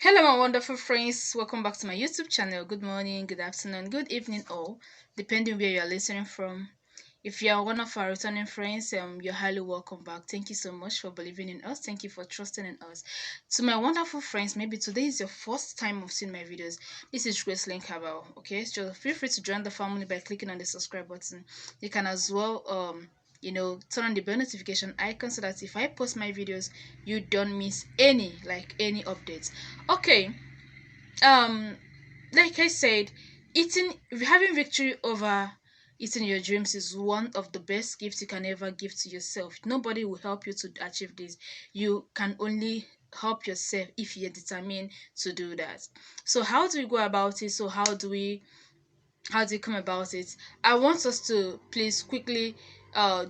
Hello, my wonderful friends. Welcome back to my YouTube channel. Good morning, good afternoon, good evening, all, depending where you are listening from. If you are one of our returning friends, you're highly welcome back. Thank you so much for believing in us. Thank you for trusting in us. To my wonderful friends, maybe today is your first time of seeing my videos. This is Grace Link Herbal. Okay, so feel free to join the family by clicking on the subscribe button. You can as well turn on the bell notification icon so that if I post my videos, you don't miss any updates. Okay, um like I said, eating having victory over eating your dreams is one of the best gifts you can ever give to yourself. Nobody will help you to achieve this. You can only help yourself if you're determined to do that. So how do we go about it? So how do you come about it? I want us to please quickly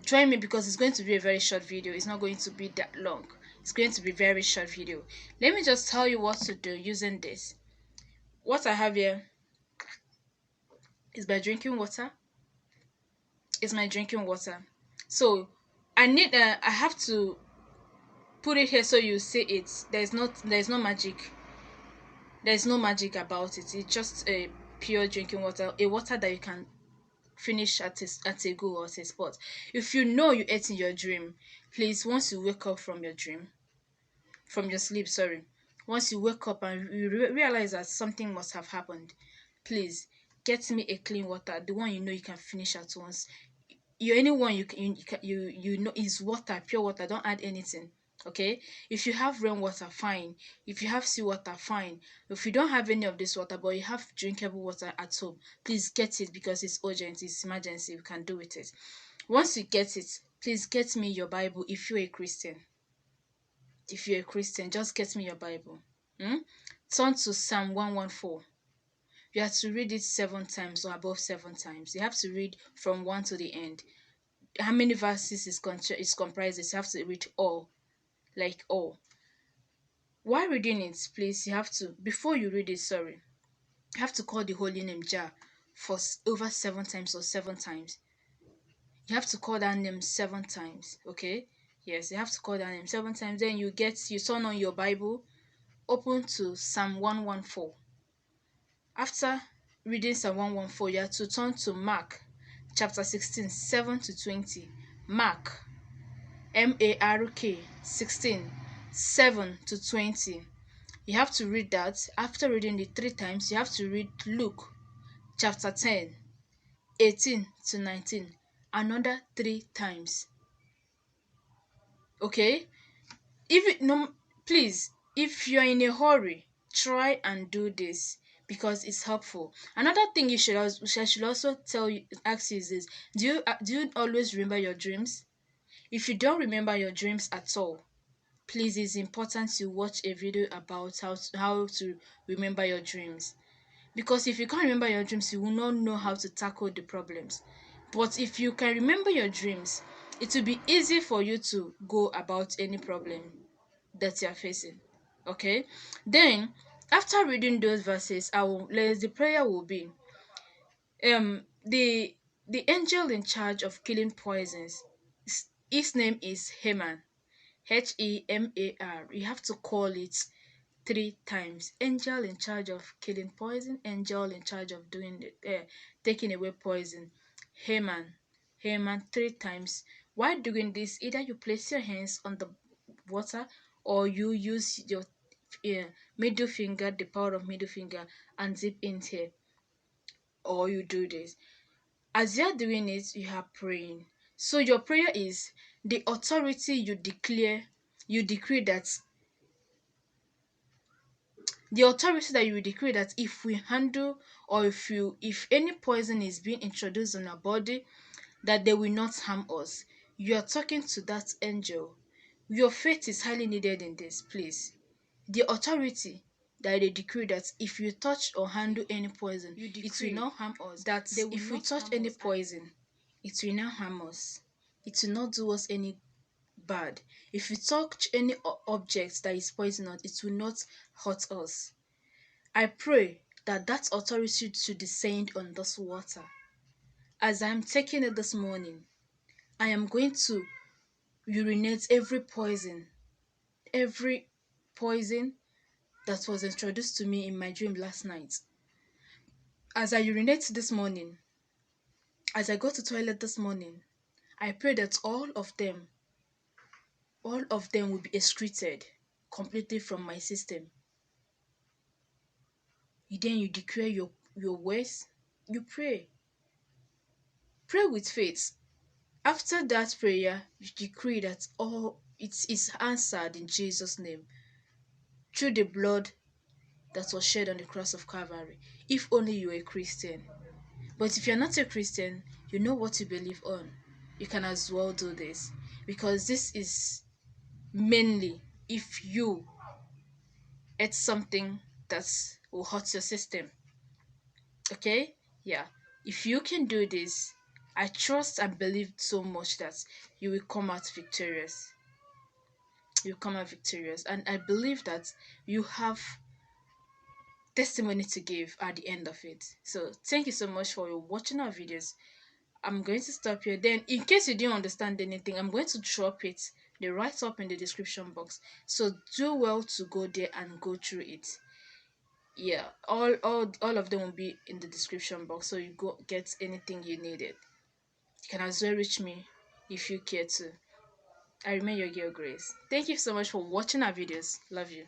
join me because it's going to be a very short video. It's not going to be that long. It's going to be very short video. Let me just tell you what to do using this. What I have here is by drinking water. Is my drinking water. So I have to put it here so you see it. There's no magic. There's no magic about it. It's just a pure drinking water, a water that you can finish at a go or at a spot. If you know you ate in your dream, please, once you wake up from your dream, from your sleep, sorry, once you wake up and you realize that something must have happened, please get me a clean water, the one you know you can finish at once. Anyone you know is water, pure water. Don't add anything. Okay, if you have rainwater, fine. If you have seawater, fine. If you don't have any of this water but you have drinkable water at home, please get it because it's urgent, it's emergency, you can do with it. Once you get it, please get me your Bible. If you're a Christian, just get me your Bible. Hmm? Turn to Psalm 114. You have to read it 7 times or above 7 times. You have to read from one to the end. How many verses is comprises? You have to read all, like all. While reading it, please, you have to, before you read it, sorry, you have to call the holy name Jah for over 7 times or 7 times. You have to call that name 7 times. Okay, yes, you have to call that name 7 times. Then you turn on your Bible, open to Psalm 114. After reading Psalm 114, you have to turn to Mark chapter 16, 7 to 20. Mark 16, 7 to 20. You have to read that. After reading it 3 times, you have to read Luke chapter 10, 18 to 19. Another 3 times. Okay? If it, no, please, if you're in a hurry, try and do this because it's helpful. Another thing I should also ask you is this: do you always remember your dreams? If you don't remember your dreams at all, please, it's important to watch a video about how to remember your dreams. Because if you can't remember your dreams, you will not know how to tackle the problems. But if you can remember your dreams, it will be easy for you to go about any problem that you are facing. Okay? Then, after reading those verses, the prayer will be the angel in charge of killing poisons. His name is Haman. Hemar. You have to call it 3 times. Angel in charge of killing poison. Angel in charge of taking away poison. Haman. Haman 3 times. While doing this, either you place your hands on the water or you use your middle finger, the power of middle finger, and dip in here. Or you do this. As you're doing it, you are praying. So your prayer is the authority you decree that the authority that you decree that if we handle or if any poison is being introduced in our body, that they will not harm us. You are talking to that angel. Your faith is highly needed in this, please. The authority that they decree that if you touch or handle any poison, it will not harm us. That if we touch any poison, it will not harm us. It will not do us any bad. If we touch any object that is poisonous, it will not hurt us. I pray that that authority should descend on this water. As I am taking it this morning, I am going to urinate every poison that was introduced to me in my dream last night. As I urinate this morning, as I go to toilet this morning, I pray that all of them will be excreted completely from my system. Then you declare your words, you pray with faith. After that prayer, you decree that all it is answered in Jesus' name through the blood that was shed on the cross of Calvary. If only you're a Christian. But if you're not a Christian, you know what you believe on. You can as well do this, because this is mainly if you ate something that will hurt your system. Okay? Yeah. If you can do this, I trust and believe so much that you will come out victorious. You come out victorious. And I believe that you have testimony to give at the end of it. So thank you so much for watching our videos. I'm going to stop here. Then, in case you didn't understand anything, I'm going to drop it the right up in the description box. So do well to go there and go through it. Yeah, all of them will be in the description box. So you go get anything you needed. You can as well reach me if you care to. I remain your girl Grace. Thank you so much for watching our videos. Love you.